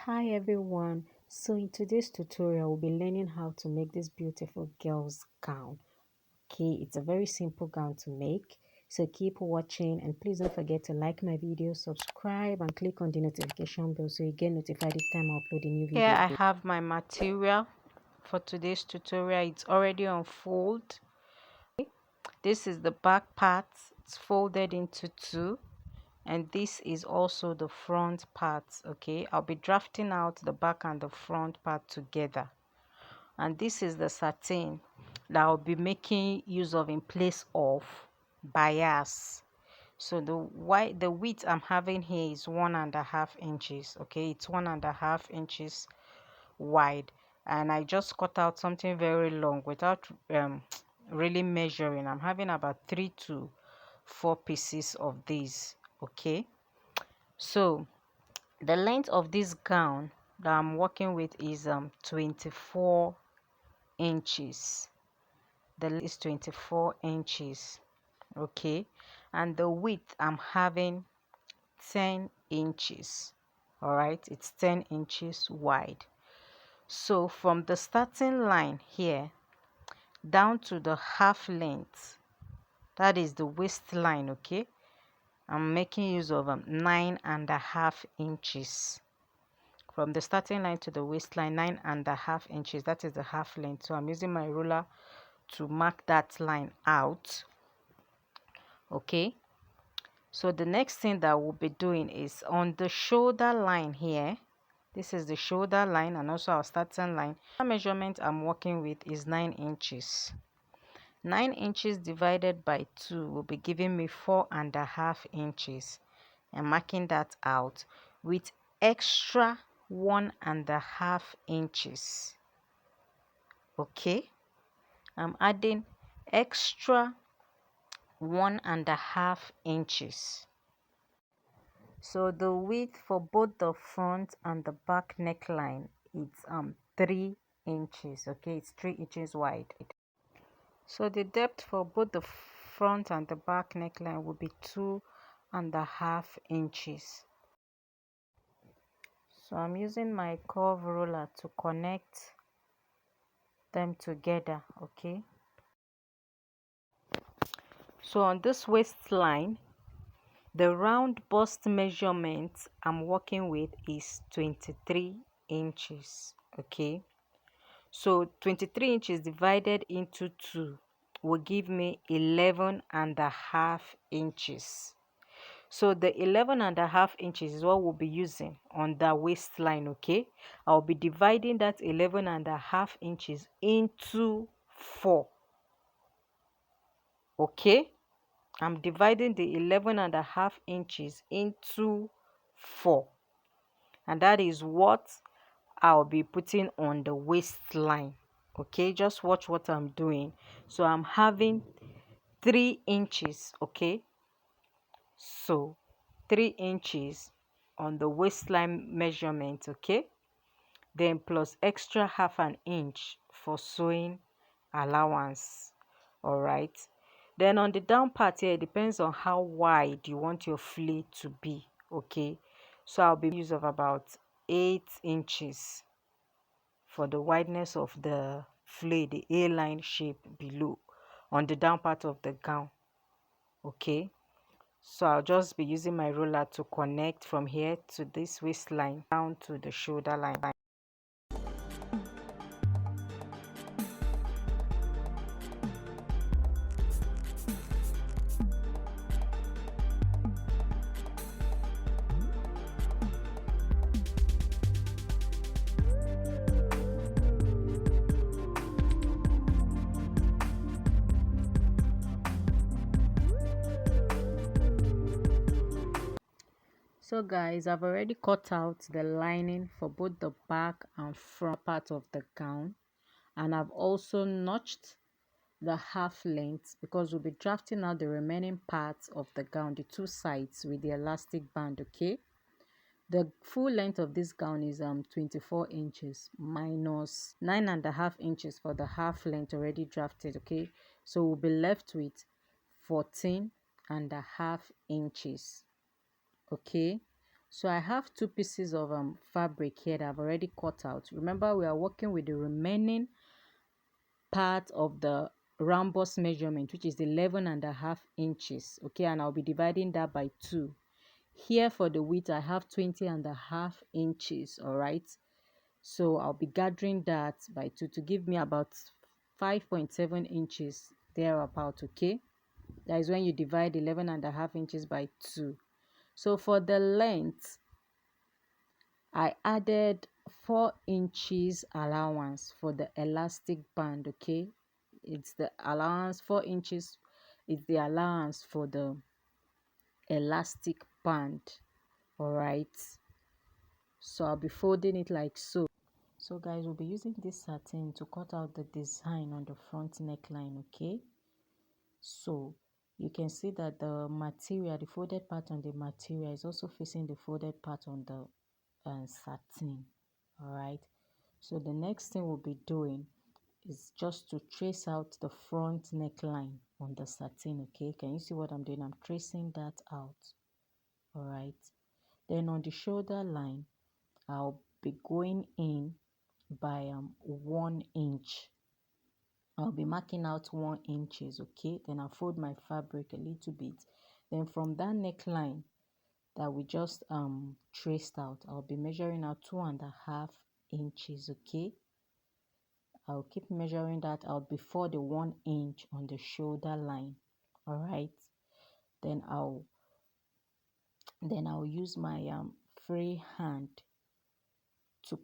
Hi everyone, so in today's tutorial we'll be learning how to make this beautiful girl's gown. Okay, it's a very simple gown to make, so keep watching and please don't forget to like my video, subscribe and click on the notification bell so you get notified each time I upload a new video. Here I have my material for today's tutorial. It's already on fold. This is the back part. It's folded into two, and this is also the front part. Okay, I'll be drafting out the back and the front part together, and this is the satin that I'll be making use of in place of bias. So the width I'm having here is 1.5 inches. Okay, it's 1.5 inches wide, and I just cut out something very long without really measuring. I'm having about 3 to 4 pieces of these. Okay, so the length of this gown that I'm working with is 24 inches. The length is 24 inches. Okay, and the width I'm having 10 inches. All right, it's 10 inches wide. So from the starting line here down to the half length, that is the waistline, okay, I'm making use of 9.5 inches. From the starting line to the waistline, 9.5 inches, that is the half length. So I'm using my ruler to mark that line out. Okay, so the next thing that we'll be doing is on the shoulder line here. This is the shoulder line and also our starting line. The measurement I'm working with is 9 inches. 9 inches divided by 2 will be giving me 4.5 inches. I'm marking that out with extra 1.5 inches. Okay, I'm adding extra 1.5 inches. So the width for both the front and the back neckline is 3 inches. Okay, it's 3 inches wide. So the depth for both the front and the back neckline will be 2.5 inches. So I'm using my curve ruler to connect them together. Okay, so on this waistline, the round bust measurement I'm working with is 23 inches. Okay, so 23 inches divided into 2 will give me 11.5 inches. So the 11.5 inches is what we'll be using on the waistline. Okay, I'll be dividing that 11.5 inches into 4. Okay, I'm dividing the 11.5 inches into 4, and that is what I'll be putting on the waistline. Okay, just watch what I'm doing. So I'm having 3 inches. Okay, so 3 inches on the waistline measurement. Okay, then plus extra half an inch for sewing allowance. All right, then on the down part here, it depends on how wide you want your fleece to be. Okay, so I'll be use of about 8 inches for the wideness of the fleece, the A-line shape below on the down part of the gown. Okay, so I'll just be using my ruler to connect from here to this waistline down to the shoulder line. So guys, I've already cut out the lining for both the back and front part of the gown, and I've also notched the half length because we'll be drafting out the remaining parts of the gown, the two sides with the elastic band. Okay, the full length of this gown is 24 inches minus 9.5 inches for the half length already drafted. Okay, so we'll be left with 14.5 inches. Okay, So I have two pieces of fabric here that I've already cut out. Remember, we are working with the remaining part of the round bust measurement, which is 11.5 inches. Okay, and I'll be dividing that by 2. Here for the width, I have 20.5 inches. All right, so I'll be gathering that by 2 to give me about 5.7 inches thereabout. Okay, that is when you divide 11.5 inches by 2. So for the length, I added 4 inches allowance for the elastic band. Okay, it's the allowance, 4 inches is the allowance for the elastic band. All right, so I'll be folding it like so. So guys, we'll be using this satin to cut out the design on the front neckline. Okay, so you can see that the material, the folded part on the material, is also facing the folded part on the satin. All right, so the next thing we'll be doing is just to trace out the front neckline on the satin. Okay, can you see what I'm doing? I'm tracing that out. All right, then on the shoulder line, I'll be going in by 1 inch. I'll be marking out 1 inches. Okay, then I'll fold my fabric a little bit. Then from that neckline that we just traced out, I'll be measuring out 2.5 inches. Okay, I'll keep measuring that out before the 1 inch on the shoulder line. All right, then I'll use my free hand to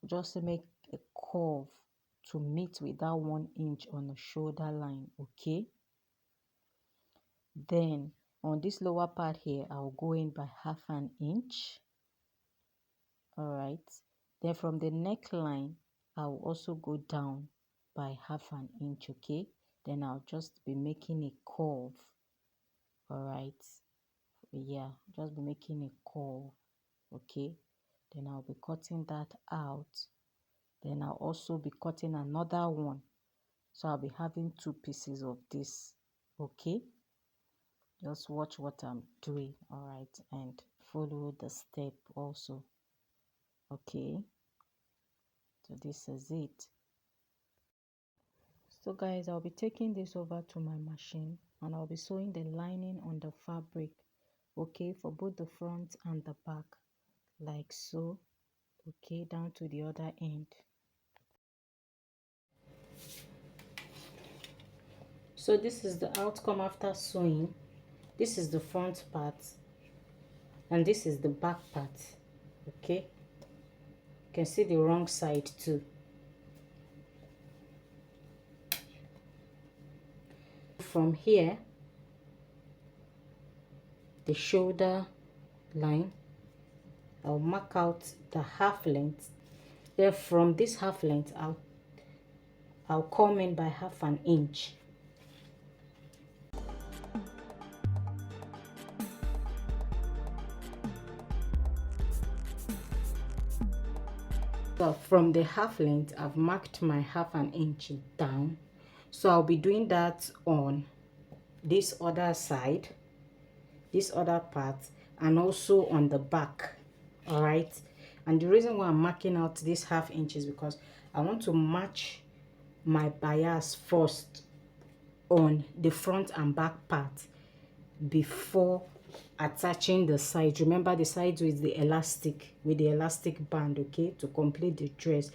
just make a curve to meet with that 1 inch on the shoulder line. Okay, then on this lower part here, I'll go in by 1/2 inch. All right, then from the neckline, I'll also go down by 1/2 inch. Okay, then I'll just be making a curve. All right, yeah, just be making a curve. Okay, then I'll be cutting that out. Then I'll also be cutting another one, so I'll be having 2 pieces of this. Okay, just watch what I'm doing. All right, and follow the step also. Okay, so this is it. So guys, I'll be taking this over to my machine and I'll be sewing the lining on the fabric. Okay, for both the front and the back, like so. Okay, down to the other end. So this is the outcome after sewing. This is the front part and this is the back part. Okay, you can see the wrong side too. From here, the shoulder line, I'll mark out the half length. Then from this half length, I'll come in by 1/2 inch. So from the half length, I've marked my 1/2 inch down. So I'll be doing that on this other side, this other part, and also on the back. All right, and the reason why I'm marking out this 1/2 inch is because I want to match my bias first on the front and back part before attaching the sides. Remember, the sides with the elastic band, okay, to complete the dress.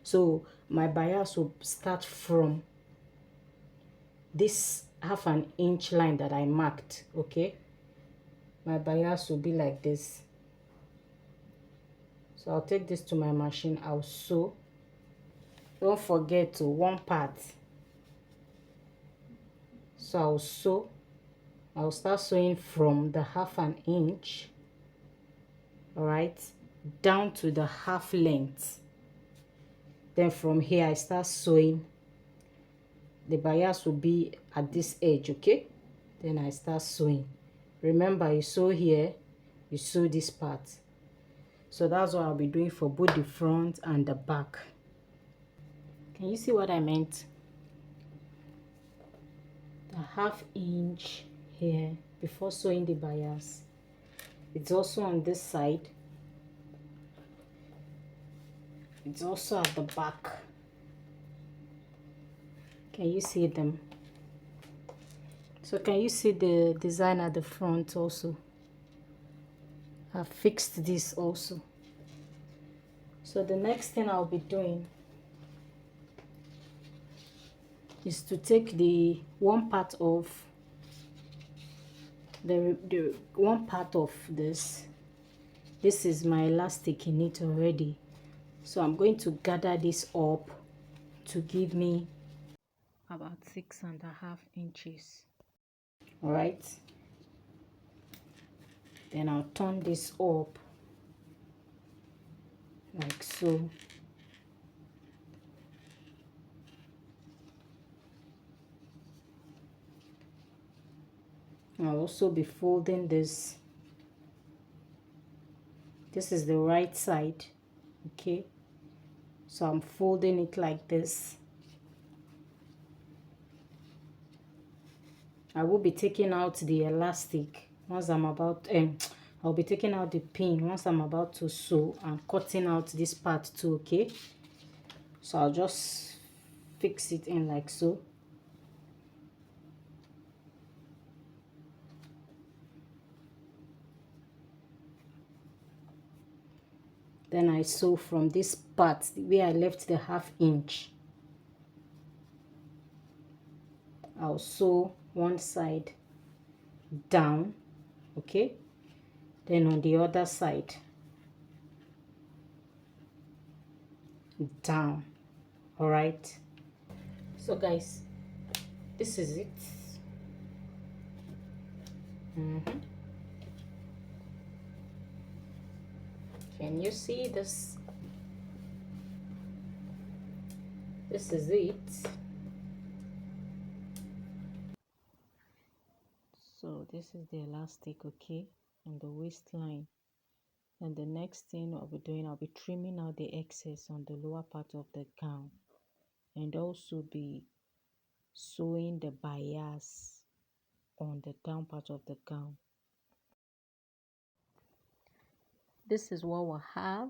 So my bias will start from this 1/2 inch line that I marked. Okay, my bias will be like this. So I'll take this to my machine. I'll sew. Don't forget to one part. So I'll sew. I'll start sewing from the 1/2 inch, all right, down to the half length. Then from here I start sewing. The bias will be at this edge. Okay, then I start sewing. Remember, you sew here, you sew this part. So that's what I'll be doing for both the front and the back. Can you see what I meant? The 1/2 inch here before sewing the bias, It's also on this side. It's also at the back. Can you see them? So can you see the design at the front also? I fixed this also. So the next thing I'll be doing is to take the one part of the one part of this. This is my elastic in it already. So I'm going to gather this up to give me about 6.5 inches. All right. Then I'll turn this up like so. I'll also be folding this. This is the right side, okay? So I'm folding it like this. I will be taking out the elastic once I'm about I'll be taking out the pin once I'm about to sew and cutting out this part too, okay? So I'll just fix it in like so. Then I sew from this part where I left the 1/2 inch. I'll sew one side down, okay? Then on the other side down. All right. So guys, this is it. Can you see this? This is it. So this is the elastic, okay, and the waistline. And the next thing I'll be doing, I'll be trimming out the excess on the lower part of the gown, and also be sewing the bias on the down part of the gown. This is what we'll have.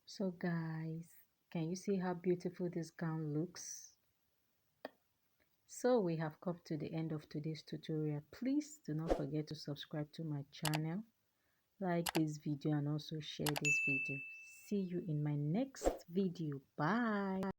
So guys, can you see how beautiful this gown looks? So we have come to the end of today's tutorial. Please do not forget to subscribe to my channel, like this video, and also share this video. See you in my next video. Bye.